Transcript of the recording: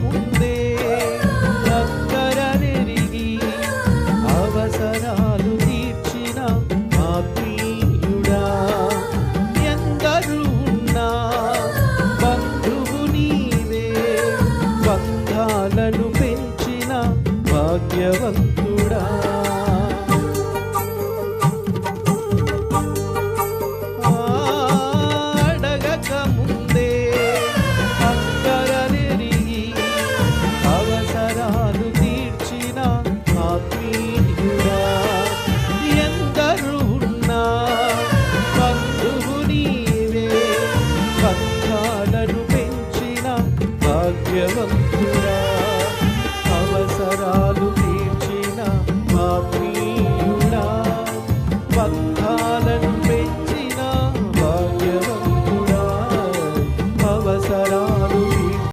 ముందే దగ్గరనెరిగి అవసరాలు తీర్చిన ఆత్మీయుడా. ఎందరూ ఉన్నా బంధువు నీవే, బంధాలను పెంచిన భాగ్యవంతుడా. అడగక ముందే అక్కరనెరిగి అవసరాలు తీర్చిన ఆత్మీయుడా. ఎందరూ ఉన్నా బంధువు నీవే, బంధాలను పెంచిన భాగ్యవంతుడా.